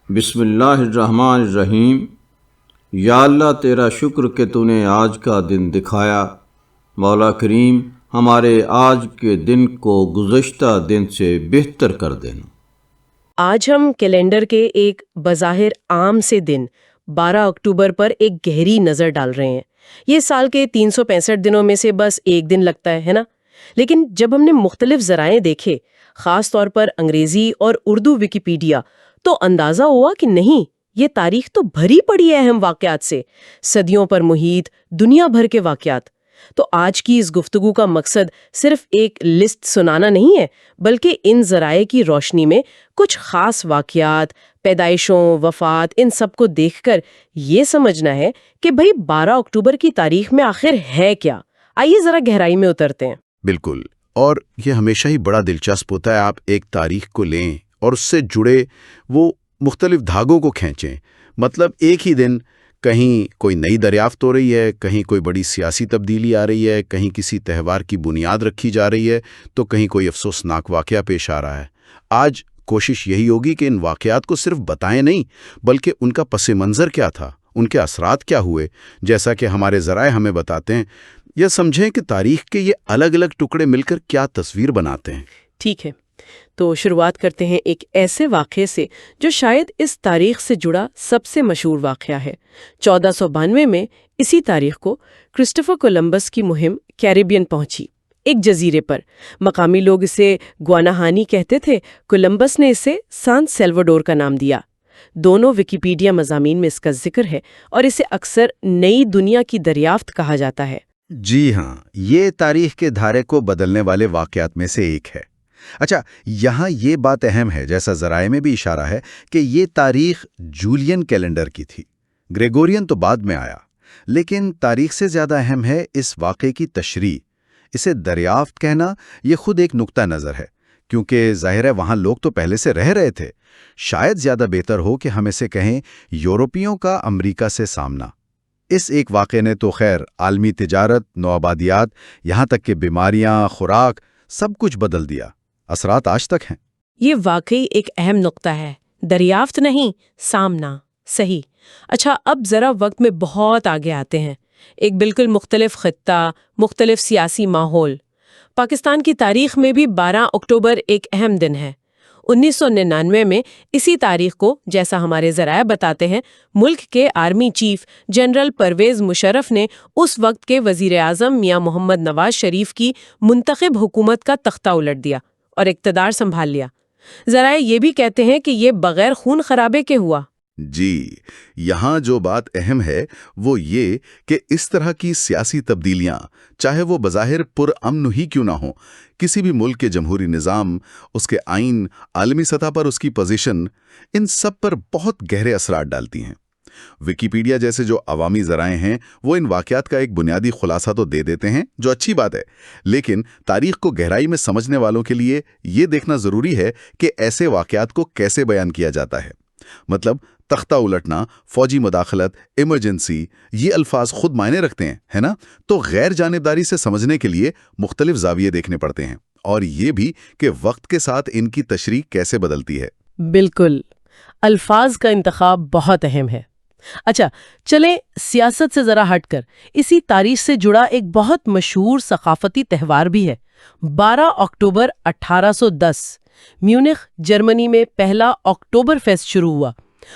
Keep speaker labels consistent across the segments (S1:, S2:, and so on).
S1: بسم اللہ الرحمن الرحیم۔ یا اللہ تیرا شکر کہ تو نے آج کا دن دکھایا، مولا کریم ہمارے آج کے دن کو گزشتہ دن سے بہتر کر دینا۔
S2: آج ہم کیلنڈر کے ایک بظاہر عام سے دن 12 اکتوبر پر ایک گہری نظر ڈال رہے ہیں۔ یہ سال کے 365 دنوں میں سے بس ایک دن لگتا ہے نا؟ لیکن جب ہم نے مختلف ذرائع دیکھے، خاص طور پر انگریزی اور اردو ویکیپیڈیا، تو اندازہ ہوا کہ نہیں، یہ تاریخ تو بھری پڑی ہے اہم واقعات سے، صدیوں پر محیط دنیا بھر کے واقعات۔ تو آج کی اس گفتگو کا مقصد صرف ایک لسٹ سنانا نہیں ہے، بلکہ ان ذرائع کی روشنی میں کچھ خاص واقعات، پیدائشوں، وفات، ان سب کو دیکھ کر یہ سمجھنا ہے کہ بھئی 12 اکتوبر کی تاریخ میں آخر ہے کیا۔ آئیے ذرا گہرائی میں اترتے ہیں۔
S3: بالکل، اور یہ ہمیشہ ہی بڑا دلچسپ ہوتا ہے، آپ ایک تاریخ کو لیں اور اس سے جڑے وہ مختلف دھاگوں کو کھینچیں۔ مطلب ایک ہی دن کہیں کوئی نئی دریافت ہو رہی ہے، کہیں کوئی بڑی سیاسی تبدیلی آ رہی ہے، کہیں کسی تہوار کی بنیاد رکھی جا رہی ہے، تو کہیں کوئی افسوسناک واقعہ پیش آ رہا ہے۔ آج کوشش یہی ہوگی کہ ان واقعات کو صرف بتائیں نہیں، بلکہ ان کا پس منظر کیا تھا، ان کے اثرات کیا ہوئے، جیسا کہ ہمارے ذرائع ہمیں بتاتے ہیں، یا سمجھیں کہ تاریخ کے یہ الگ الگ ٹکڑے مل کر کیا تصویر بناتے ہیں۔
S2: ٹھیک ہے، تو شروعات کرتے ہیں ایک ایسے واقعے سے جو شاید اس تاریخ سے جڑا سب سے مشہور واقعہ ہے۔ 1492 میں اسی تاریخ کو کرسٹوفر کولمبس کی مہم کیریبین پہنچی، ایک جزیرے پر۔ مقامی لوگ اسے گواناہانی کہتے تھے، کولمبس نے اسے سان سیلواڈور کا نام دیا۔ دونوں ویکیپیڈیا مضامین میں اس کا ذکر ہے، اور اسے اکثر نئی دنیا کی دریافت کہا جاتا ہے۔
S3: جی ہاں، یہ تاریخ کے دھارے کو بدلنے والے واقعات میں سے ایک ہے۔ اچھا، یہاں یہ بات اہم ہے، جیسا ذرائع میں بھی اشارہ ہے، کہ یہ تاریخ جولین کیلنڈر کی تھی۔ گریگورین تو بعد میں آیا، لیکن تاریخ سے زیادہ اہم ہے اس واقعے کی تشریح۔ اسے دریافت کہنا یہ خود ایک نقطہ نظر ہے، کیونکہ ظاہر ہے وہاں لوگ تو پہلے سے رہ رہے تھے۔ شاید زیادہ بہتر ہو کہ ہم اسے کہیں یورپیوں کا امریکہ سے سامنا۔ اس ایک واقعے نے تو خیر عالمی تجارت، نوآبادیات، یہاں تک کہ بیماریاں، خوراک، سب کچھ بدل دیا۔ اثرات آج تک ہیں۔
S2: یہ واقعی ایک اہم نقطہ ہے، دریافت نہیں، سامنا۔ صحیح۔ اچھا، اب ذرا وقت میں بہت آگے آتے ہیں۔ ایک بالکل مختلف خطہ، مختلف سیاسی ماحول۔ پاکستان کی تاریخ میں بھی 12 اکتوبر ایک اہم دن ہے۔ 1999 میں اسی تاریخ کو، جیسا ہمارے ذرائع بتاتے ہیں، ملک کے army chief general Pervez Musharraf نے اس وقت کے وزیر اعظم میاں محمد نواز شریف کی منتخب حکومت کا تختہ الٹ دیا اور اقتدار سنبھال لیا۔ ذرائع یہ بھی کہتے ہیں کہ یہ بغیر خون خرابے کے ہوا۔
S3: جی، یہاں جو بات اہم ہے وہ یہ کہ اس طرح کی سیاسی تبدیلیاں، چاہے وہ بظاہر پرامن ہی کیوں نہ ہوں، کسی بھی ملک کے جمہوری نظام، اس کے آئین، عالمی سطح پر اس کی پوزیشن، ان سب پر بہت گہرے اثرات ڈالتی ہیں۔ ویکیپیڈیا جیسے جو عوامی ذرائع ہیں وہ ان واقعات کا ایک بنیادی خلاصہ تو دے دیتے ہیں، جو اچھی بات ہے، لیکن تاریخ کو گہرائی میں سمجھنے والوں کے لیے یہ دیکھنا ضروری ہے کہ ایسے واقعات کو کیسے بیان کیا جاتا ہے۔ مطلب تختہ الٹنا، فوجی مداخلت، ایمرجنسی، یہ الفاظ خود معنی رکھتے ہیں، ہے نا؟ تو غیر جانبداری سے سمجھنے کے لیے مختلف زاویے دیکھنے پڑتے ہیں، اور یہ بھی کہ وقت کے ساتھ ان کی تشریح کیسے بدلتی ہے۔
S2: بالکل، الفاظ کا انتخاب بہت اہم ہے۔ اچھا، چلیں سیاست سے ذرا ہٹ کر اسی تاریخ سے جڑا ایک بہت مشہور ثقافتی تہوار بھی ہے۔ 12 اکتوبر 1810 میونخ، جرمنی میں پہلا اکتوبر فیسٹ شروع ہوا،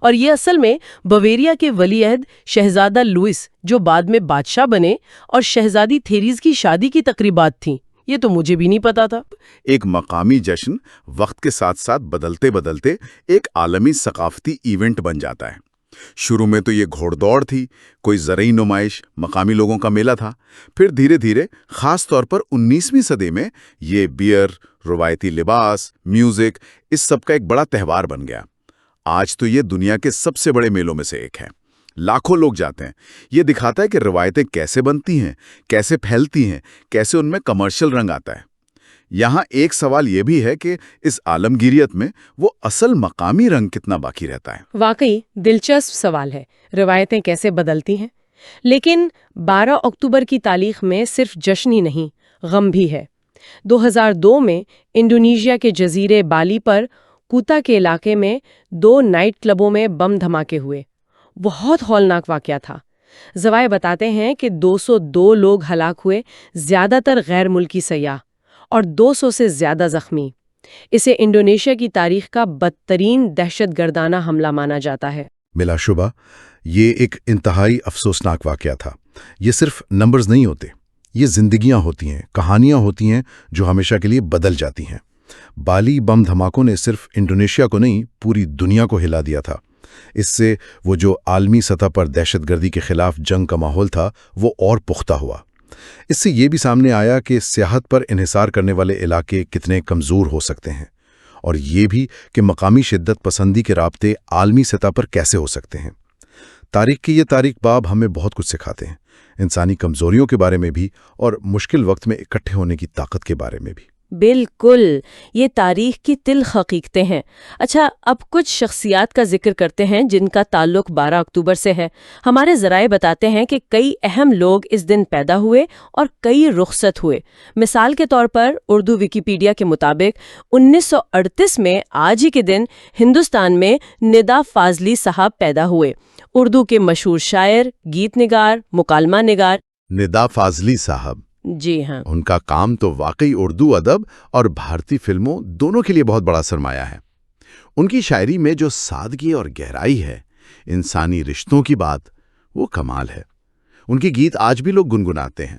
S2: اور یہ اصل میں بویریا کے ولی عہد شہزادہ لوئس، جو بعد میں بادشاہ بنے، اور شہزادی تھیریز کی شادی کی تقریبات تھیں۔ یہ تو مجھے بھی نہیں پتا تھا۔
S3: ایک مقامی جشن وقت کے ساتھ ساتھ بدلتے بدلتے ایک عالمی ثقافتی ایونٹ بن جاتا ہے۔ شروع میں تو یہ گھوڑ دوڑ تھی، کوئی زرعی نمائش، مقامی لوگوں کا میلہ تھا۔ پھر دھیرے دھیرے، خاص طور پر 19ویں صدی میں، یہ بیئر، روایتی لباس، میوزک، اس سب کا ایک بڑا تہوار بن گیا۔ آج تو یہ دنیا کے سب سے بڑے میلوں میں سے ایک ہے۔ لاکھوں لوگ جاتے ہیں۔ یہ دکھاتا ہے کہ روایتیں کیسے بنتی ہیں، کیسے پھیلتی ہیں، کیسے ان میں کمرشل رنگ آتا ہے۔ یہاں ایک سوال یہ بھی ہے کہ اس عالمگیریت میں وہ اصل مقامی رنگ کتنا باقی رہتا ہے۔
S2: واقعی دلچسپ سوال ہے، روایتیں کیسے بدلتی ہیں۔ لیکن 12 اکتوبر کی تاریخ میں صرف جشن ہی نہیں، غم بھی ہے۔ 2002 میں انڈونیشیا کے جزیرے بالی پر کوتا کے علاقے میں 2 نائٹ کلبوں میں بم دھماکے ہوئے. بہت ہولناک واقعہ تھا. ذرائع بتاتے ہیں کہ 202 لوگ ہلاک ہوئے، زیادہ تر غیر ملکی سیاح، اور 200 سے زیادہ زخمی. اسے انڈونیشیا کی تاریخ کا بدترین دہشت گردانہ حملہ مانا جاتا ہے.
S3: بلا شبہ یہ ایک انتہائی افسوسناک واقعہ تھا. یہ صرف نمبرز نہیں ہوتے، یہ زندگیاں ہوتی ہیں، کہانیاں ہوتی ہیں جو ہمیشہ کے لیے بدل جاتی ہیں. بالی بم دھماکوں نے صرف انڈونیشیا کو نہیں، پوری دنیا کو ہلا دیا تھا. اس سے وہ جو عالمی سطح پر دہشت گردی کے خلاف جنگ کا ماحول تھا وہ اور پختہ ہوا. اس سے یہ بھی سامنے آیا کہ سیاحت پر انحصار کرنے والے علاقے کتنے کمزور ہو سکتے ہیں، اور یہ بھی کہ مقامی شدت پسندی کے رابطے عالمی سطح پر کیسے ہو سکتے ہیں. تاریخ کے یہ تاریخ باب ہمیں بہت کچھ سکھاتے ہیں، انسانی کمزوریوں کے بارے میں بھی اور مشکل وقت میں اکٹھے ہونے کی طاقت کے بارے میں بھی.
S2: بالکل، یہ تاریخ کی تلخ حقیقتیں ہیں. اچھا، اب کچھ شخصیات کا ذکر کرتے ہیں جن کا تعلق 12 اکتوبر سے ہے. ہمارے ذرائع بتاتے ہیں کہ کئی اہم لوگ اس دن پیدا ہوئے اور کئی رخصت ہوئے. مثال کے طور پر اردو ویکیپیڈیا کے مطابق 1938 میں آج ہی کے دن ہندوستان میں ندا فاضلی صاحب پیدا ہوئے. اردو کے مشہور شاعر، گیت نگار، مکالمہ نگار.
S3: ندا فاضلی صاحب،
S2: جی ہاں،
S3: ان کا کام تو واقعی اردو ادب اور بھارتی فلموں دونوں کے لیے بہت بڑا سرمایہ ہے. ان کی شاعری میں جو سادگی اور گہرائی ہے، انسانی رشتوں کی بات، وہ کمال ہے. ان کے گیت آج بھی لوگ گنگناتے ہیں.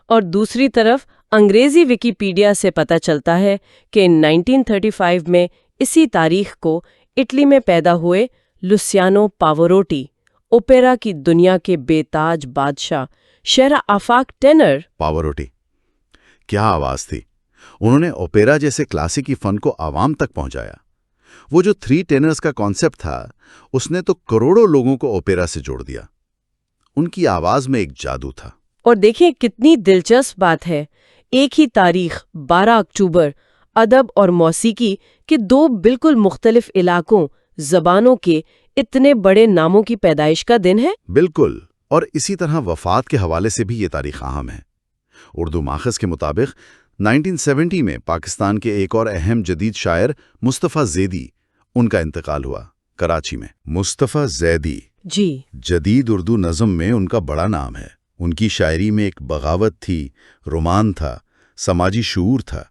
S2: اور دوسری طرف انگریزی ویکیپیڈیا سے پتہ چلتا ہے کہ 1935 میں اسی تاریخ کو اٹلی میں پیدا ہوئے لوسیانو پاوروٹی، اوپیرا کی دنیا کے بے تاج بادشاہ، شہر آفاق ٹینر.
S3: پاوروٹی، کیا آواز تھی! انہوں نے اوپیرا جیسے کلاسیکی فن کو عوام تک پہنچایا. وہ جو 3 ٹینرز کا کانسیپٹ تھا، اس نے تو کروڑوں لوگوں کو اوپیرا سے جوڑ دیا. ان کی آواز میں ایک جادو تھا.
S2: اور دیکھیں کتنی دلچسپ بات ہے، ایک ہی تاریخ 12 اکتوبر ادب اور موسیقی کے 2 بالکل مختلف علاقوں، زبانوں کے اتنے بڑے ناموں کی پیدائش کا دن ہے.
S3: بالکل، اور اسی طرح وفات کے حوالے سے بھی یہ تاریخ اہم ہے. اردو ماخذ کے مطابق 1970 میں پاکستان کے ایک اور اہم جدید شاعر مصطفیٰ زیدی، ان کا انتقال ہوا کراچی میں. مصطفیٰ زیدی،
S2: جی،
S3: جدید اردو نظم میں ان کا بڑا نام ہے. ان کی شاعری میں ایک بغاوت تھی، رومان تھا، سماجی شعور تھا.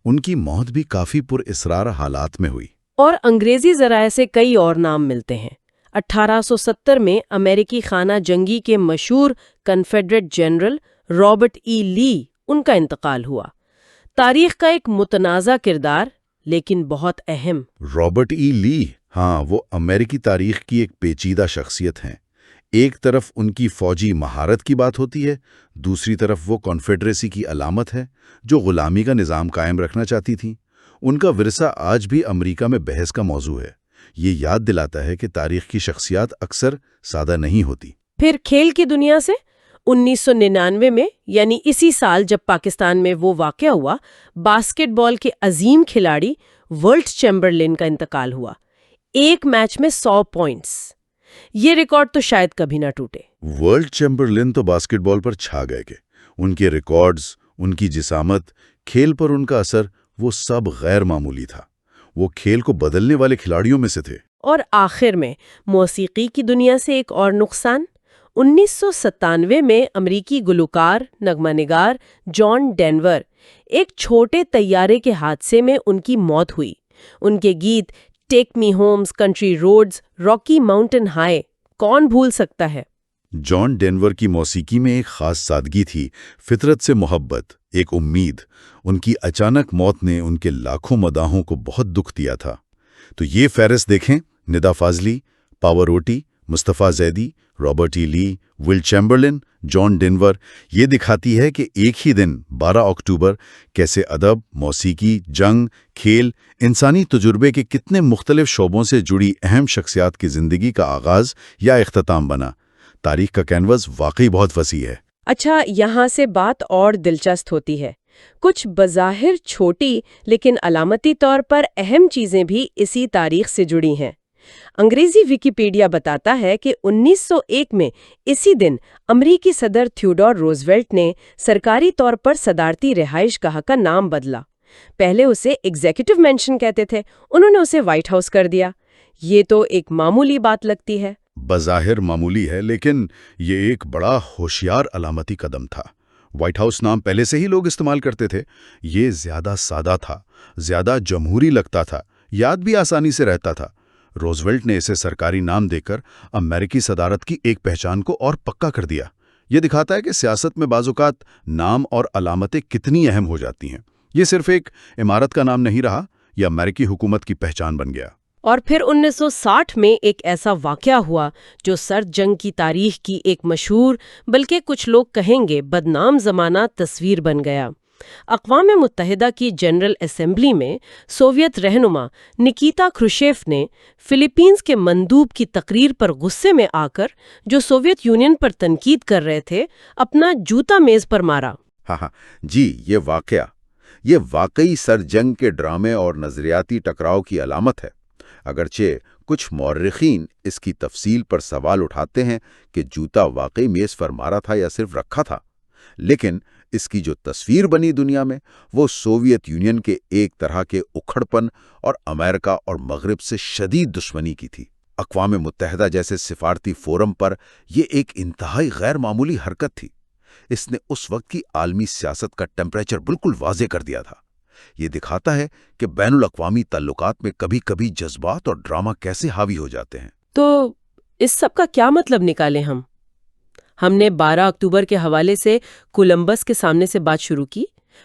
S3: ان کی موت بھی کافی پر اسرار حالات میں ہوئی.
S2: اور انگریزی ذرائع سے کئی اور نام ملتے ہیں. 1870 میں امریکی خانہ جنگی کے مشہور کنفیڈریٹ جنرل رابرٹ ای لی، ان کا انتقال ہوا. تاریخ کا ایک متنازع کردار لیکن بہت اہم.
S3: رابرٹ ای لی، ہاں، وہ امریکی تاریخ کی ایک پیچیدہ شخصیت ہیں. ایک طرف ان کی فوجی مہارت کی بات ہوتی ہے، دوسری طرف وہ کانفیڈریسی کی علامت ہے جو غلامی کا نظام قائم رکھنا چاہتی تھی. ان کا ورثہ آج بھی امریکہ میں بحث کا موضوع ہے. یہ یاد دلاتا ہے کہ تاریخ کی شخصیات اکثر سادہ نہیں ہوتی.
S2: پھر کھیل کی دنیا سے 1999 میں، یعنی اسی سال جب پاکستان میں وہ واقعہ ہوا، باسکٹ بال کے عظیم کھلاڑی ولٹ چیمبرلین کا انتقال ہوا. ایک میچ میں 100 پوائنٹس. یہ ریکارڈ تو شاید کبھی نہ ٹوٹے.
S3: ولٹ چیمبرلین تو باسکٹ بال پر چھا گئے کہ ان کے ریکارڈز، ان کی جسامت، کھیل پر ان کا اثر، وہ سب غیر معمولی تھا. وہ کھیل کو بدلنے والے کھلاڑیوں میں سے تھے.
S2: اور آخر میں موسیقی کی دنیا سے ایک اور نقصان. 1997 میں امریکی گلوکار، نغمہ نگار جان ڈینور، ایک چھوٹے طیارے کے حادثے میں ان کی موت ہوئی. ان کے گیت ٹیک می ہومز، کنٹری روڈز، راکی ماؤنٹن ہائی کون بھول سکتا ہے.
S3: جان ڈینور کی موسیقی میں ایک خاص سادگی تھی، فطرت سے محبت، ایک امید. ان کی اچانک موت نے ان کے لاکھوں مداحوں کو بہت دکھ دیا تھا. تو یہ فہرست دیکھیں، ندا فاضلی، پاوروٹی، مصطفیٰ زیدی، رابرٹ ای لی، ول چیمبرلین، جان ڈینور. یہ دکھاتی ہے کہ ایک ہی دن 12 اکتوبر کیسے ادب، موسیقی، جنگ، کھیل، انسانی تجربے کے کتنے مختلف شعبوں سے جڑی اہم شخصیات کی زندگی کا آغاز یا اختتام بنا. تاریخ کا کینوس واقعی بہت وسیع ہے.
S2: اچھا، یہاں سے بات اور دلچسپ ہوتی ہے. کچھ بظاہر چھوٹی لیکن علامتی طور پر اہم چیزیں بھی اسی تاریخ سے جڑی ہیں. انگریزی ویکیپیڈیا بتاتا ہے کہ 1901 میں اسی دن امریکی صدر تھیوڈور روزویلٹ نے سرکاری طور پر صدارتی رہائش گاہ کا نام بدلا. پہلے اسے ایگزیکٹو مینشن کہتے تھے، انہوں نے اسے وائٹ ہاؤس کر دیا۔ یہ تو ایک معمولی بات لگتی ہے۔
S3: بظاہر معمولی ہے، لیکن یہ ایک بڑا ہوشیار علامتی قدم تھا۔ وائٹ ہاؤس نام پہلے سے ہی لوگ استعمال کرتے تھے۔ یہ زیادہ سادہ تھا، زیادہ جمہوری لگتا تھا، یاد بھی آسانی سے رہتا تھا۔ روزویلٹ نے اسے سرکاری نام دے کر امریکی صدارت کی ایک پہچان کو اور پکا کر دیا۔ یہ دکھاتا ہے کہ سیاست میں بعض اوقات نام اور علامتیں کتنی اہم ہو جاتی ہیں۔ یہ صرف ایک عمارت کا نام نہیں رہا، یہ امریکی حکومت کی پہچان بن گیا۔
S2: اور پھر 1960 میں ایک ایسا واقعہ ہوا جو سرد جنگ کی تاریخ کی ایک مشہور، بلکہ کچھ لوگ کہیں گے بدنام زمانہ تصویر بن گیا۔ اقوام متحدہ کی جنرل اسمبلی میں سوویت رہنما نکیتا کروشچیف نے فلیپینز کے مندوب کی تقریر پر غصے میں آ کر جو سوویت یونین پر تنقید کر رہے تھے، اپنا جوتا میز پر مارا۔
S3: جی، یہ واقعی سرد جنگ کے ڈرامے اور نظریاتی ٹکراؤ کی علامت ہے۔ اگرچہ کچھ مورخین اس کی تفصیل پر سوال اٹھاتے ہیں کہ جوتا واقعی میز پر مارا تھا یا صرف رکھا تھا، لیکن اس کی جو تصویر بنی دنیا میں، وہ سوویت یونین کے ایک طرح کے اکھڑ پن اور امریکہ اور مغرب سے شدید دشمنی کی تھی۔ اقوام متحدہ جیسے سفارتی فورم پر یہ ایک انتہائی غیر معمولی حرکت تھی۔ اس نے اس وقت کی عالمی سیاست کا ٹیمپریچر بالکل واضح کر دیا تھا۔ یہ دکھاتا ہے کہ بین الاقوامی تعلقات میں کبھی کبھی جذبات اور ڈرامہ کیسے حاوی ہو جاتے ہیں۔
S2: تو اس سب کا کیا مطلب نکالیں ہم نے 12 اکتوبر کے حوالے سے کولمبس کے سامنے سے بات شروع کی،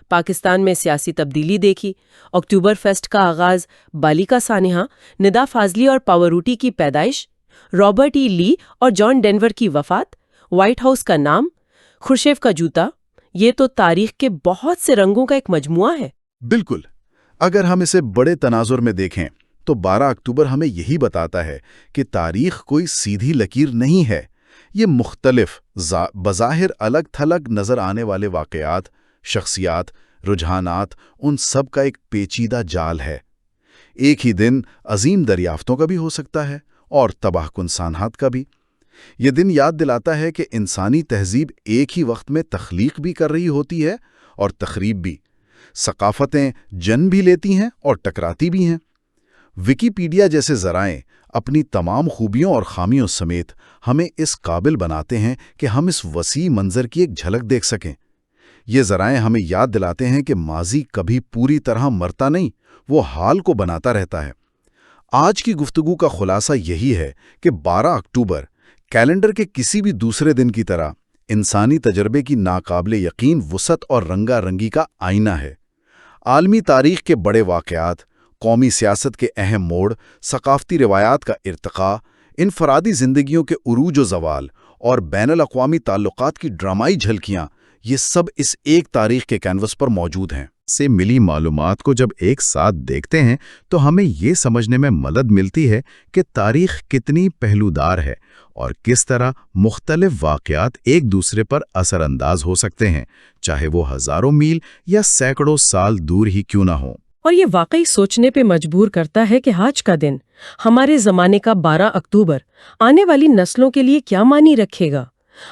S2: پاکستان میں سیاسی تبدیلی دیکھی، اکتوبر فیسٹ کا آغاز، بالی کا سانحہ، ندا فاضلی اور پاوروٹی کی پیدائش، رابرٹ ای لی اور جان ڈینور کی وفات، وائٹ ہاؤس کا نام، خروشچیف کا جوتا۔ یہ تو تاریخ کے بہت سے رنگوں کا ایک مجموعہ ہے۔
S3: بالکل۔ اگر ہم اسے بڑے تناظر میں دیکھیں تو 12 اکتوبر ہمیں یہی بتاتا ہے کہ تاریخ کوئی سیدھی لکیر نہیں ہے۔ یہ مختلف بظاہر الگ تھلگ نظر آنے والے واقعات، شخصیات، رجحانات، ان سب کا ایک پیچیدہ جال ہے۔ ایک ہی دن عظیم دریافتوں کا بھی ہو سکتا ہے اور تباہ کن سانحات کا بھی۔ یہ دن یاد دلاتا ہے کہ انسانی تہذیب ایک ہی وقت میں تخلیق بھی کر رہی ہوتی ہے اور تخریب بھی۔ ثقافتیں جنم بھی لیتی ہیں اور ٹکراتی بھی ہیں۔ ویکیپیڈیا جیسے ذرائع اپنی تمام خوبیوں اور خامیوں سمیت ہمیں اس قابل بناتے ہیں کہ ہم اس وسیع منظر کی ایک جھلک دیکھ سکیں۔ یہ ذرائع ہمیں یاد دلاتے ہیں کہ ماضی کبھی پوری طرح مرتا نہیں، وہ حال کو بناتا رہتا ہے۔ آج کی گفتگو کا خلاصہ یہی ہے کہ 12 اکتوبر کیلنڈر کے کسی بھی دوسرے دن کی طرح انسانی تجربے کی ناقابل یقین وسعت اور رنگا رنگی کا آئینہ ہے۔ عالمی تاریخ کے بڑے واقعات، قومی سیاست کے اہم موڑ، ثقافتی روایات کا ارتقاء، انفرادی زندگیوں کے عروج و زوال اور بین الاقوامی تعلقات کی ڈرامائی جھلکیاں، یہ سب اس ایک تاریخ کے کینوس پر موجود ہیں۔ سے ملی معلومات کو جب ایک ساتھ دیکھتے ہیں تو ہمیں یہ سمجھنے میں مدد ملتی ہے کہ تاریخ کتنی پہلودار ہے اور کس طرح مختلف واقعات ایک دوسرے پر اثر انداز ہو سکتے ہیں، چاہے وہ ہزاروں میل یا سینکڑوں سال دور ہی کیوں نہ ہوں۔
S2: اور یہ واقعی سوچنے پہ مجبور کرتا ہے کہ آج کا دن، ہمارے زمانے کا 12 اکتوبر، آنے والی نسلوں کے لیے کیا معنی رکھے گا۔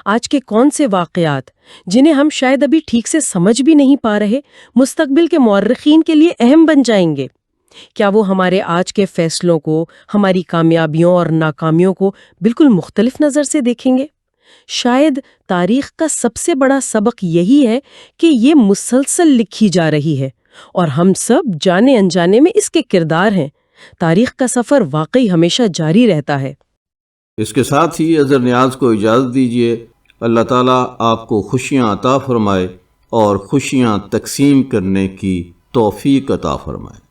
S2: آج کے کون سے واقعات، جنہیں ہم شاید ابھی ٹھیک سے سمجھ بھی نہیں پا رہے، مستقبل کے مورخین کے لیے اہم بن جائیں گے؟ کیا وہ ہمارے آج کے فیصلوں کو، ہماری کامیابیوں اور ناکامیوں کو بالکل مختلف نظر سے دیکھیں گے؟ شاید تاریخ کا سب سے بڑا سبق یہی ہے کہ یہ مسلسل لکھی جا رہی ہے اور ہم سب جانے انجانے میں اس کے کردار ہیں۔ تاریخ کا سفر واقعی ہمیشہ جاری رہتا ہے۔
S1: اس کے ساتھ ہی اظہر نیاز کو اجازت دیجیے۔ اللہ تعالیٰ آپ کو خوشیاں عطا فرمائے اور خوشیاں تقسیم کرنے کی توفیق عطا فرمائے۔